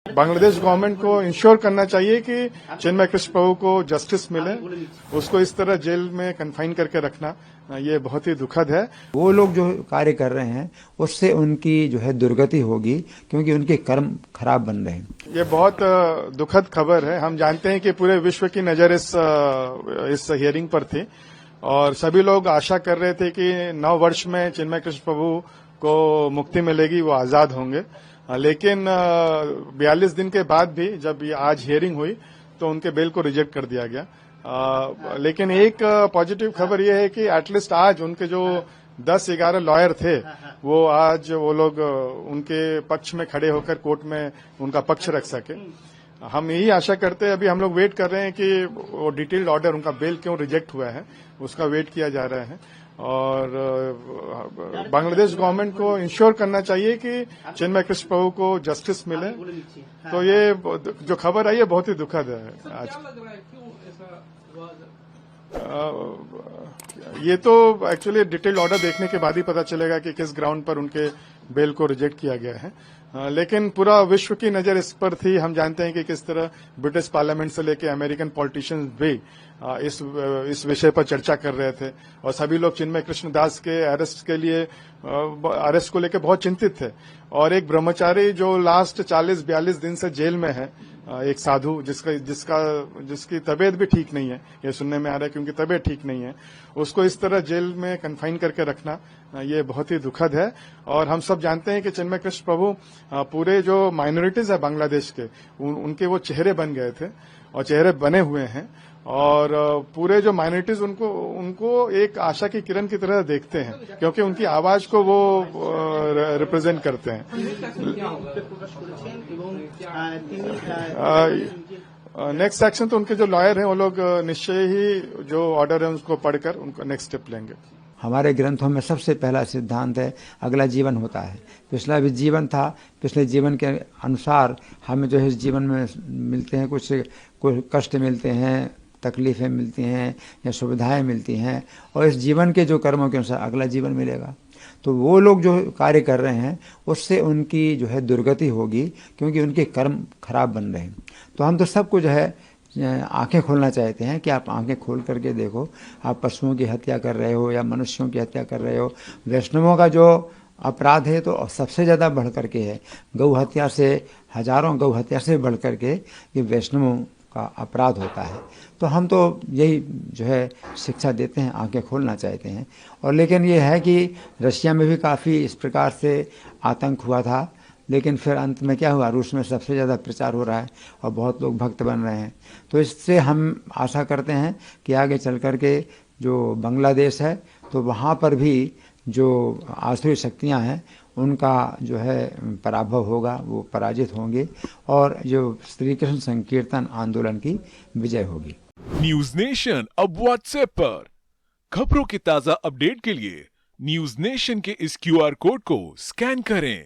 Bangladesh government को ensure करना चाहिए कि चिन्मय कृष्ण प्रभु को जस्टिस मिले। उसको इस तरह जेल में कन्फाइन करके रखना ये बहुत ही दुखद है। वो लोग जो कार्य कर रहे हैं उससे उनकी जो है दुर्गति होगी, क्योंकि उनके कर्म खराब बन रहे हैं। ये बहुत दुखद खबर है। हम जानते हैं कि पूरे विश्व की नजर इस हियरिंग पर थी और सभी लोग आशा कर रहे थे कि 9 वर्ष में चिन्मय कृष्ण प्रभु को मुक्ति मिलेगी, वो आजाद होंगे। लेकिन 42 दिन के बाद भी जब ये आज हियरिंग हुई तो उनके बेल को रिजेक्ट कर दिया गया। लेकिन एक पॉजिटिव खबर ये है कि एटलीस्ट आज उनके जो 10-11 लॉयर थे वो लोग उनके पक्ष में खड़े होकर कोर्ट में उनका पक्ष रख सके। हम यही आशा करते हैं। अभी हम लोग वेट कर रहे हैं कि वो डिटेल्ड ऑर्डर, उनका बेल क्यों रिजेक्ट हुआ है, उसका वेट किया जा रहा है। और बांग्लादेश गवर्नमेंट को इंश्योर करना चाहिए कि चिन्मय कृष्ण प्रभु को जस्टिस मिले। तो ये जो खबर आई है बहुत ही दुखद है आज। ये तो एक्चुअली डिटेल्ड ऑर्डर देखने के बाद ही पता चलेगा कि किस ग्राउंड पर उनके बेल को रिजेक्ट किया गया है। लेकिन पूरा विश्व की नजर इस पर थी। हम जानते हैं कि किस तरह ब्रिटिश पार्लियामेंट से लेकर अमेरिकन पॉलिटिशियंस भी इस विषय पर चर्चा कर रहे थे और सभी लोग चिन्मय कृष्ण दास के अरेस्ट को लेकर बहुत चिंतित थे। और एक ब्रह्मचारी जो लास्ट 40-42 दिन से जेल में है, एक साधु जिसकी तबीयत भी ठीक नहीं है, ये सुनने में आ रहा है कि उनकी तबीयत ठीक नहीं है, उसको इस तरह जेल में कन्फाइन करके रखना ये बहुत ही दुखद है। और हम सब जानते हैं कि चिन्मय कृष्ण प्रभु पूरे जो माइनॉरिटीज है बांग्लादेश के, उनके वो चेहरे बन गए थे और चेहरे बने हुए हैं और पूरे जो माइनॉरिटीज उनको एक आशा की किरण की तरह देखते हैं, क्योंकि उनकी आवाज को वो रिप्रेजेंट करते हैं। नेक्स्ट एक्शन तो उनके जो लॉयर हैं वो लोग निश्चय ही जो ऑर्डर है उसको पढ़कर उनको नेक्स्ट स्टेप लेंगे। हमारे ग्रंथों में सबसे पहला सिद्धांत है अगला जीवन होता है। पिछला भी जीवन था, पिछले जीवन के अनुसार हमें जो है इस जीवन में मिलते हैं, कुछ कष्ट मिलते हैं, तकलीफें मिलती हैं या सुविधाएं मिलती हैं, और इस जीवन के जो कर्मों के अनुसार अगला जीवन मिलेगा। तो वो लोग जो कार्य कर रहे हैं उससे उनकी जो है दुर्गति होगी, क्योंकि उनके कर्म खराब बन रहे हैं। तो हम तो सबको जो है आंखें खोलना चाहते हैं कि आप आंखें खोल करके देखो, आप पशुओं की हत्या कर रहे हो या मनुष्यों की हत्या कर रहे हो। वैष्णवों का जो अपराध है तो सबसे ज़्यादा बढ़ करके है, गौ हत्या से, हजारों गौ हत्या से बढ़ करके ये वैष्णवों का अपराध होता है। तो हम तो यही जो है शिक्षा देते हैं, आंखें खोलना चाहते हैं। और लेकिन ये है कि रशिया में भी काफ़ी इस प्रकार से आतंक हुआ था, लेकिन फिर अंत में क्या हुआ, रूस में सबसे ज़्यादा प्रचार हो रहा है और बहुत लोग भक्त बन रहे हैं। तो इससे हम आशा करते हैं कि आगे चल कर के जो बांग्लादेश है तो वहाँ पर भी जो आसुरी शक्तियाँ हैं उनका जो है पराभव होगा, वो पराजित होंगे और जो श्री कृष्ण संकीर्तन आंदोलन की विजय होगी। न्यूज नेशन अब व्हाट्सएप पर खबरों की ताजा अपडेट के लिए न्यूज नेशन के इस QR कोड को स्कैन करें।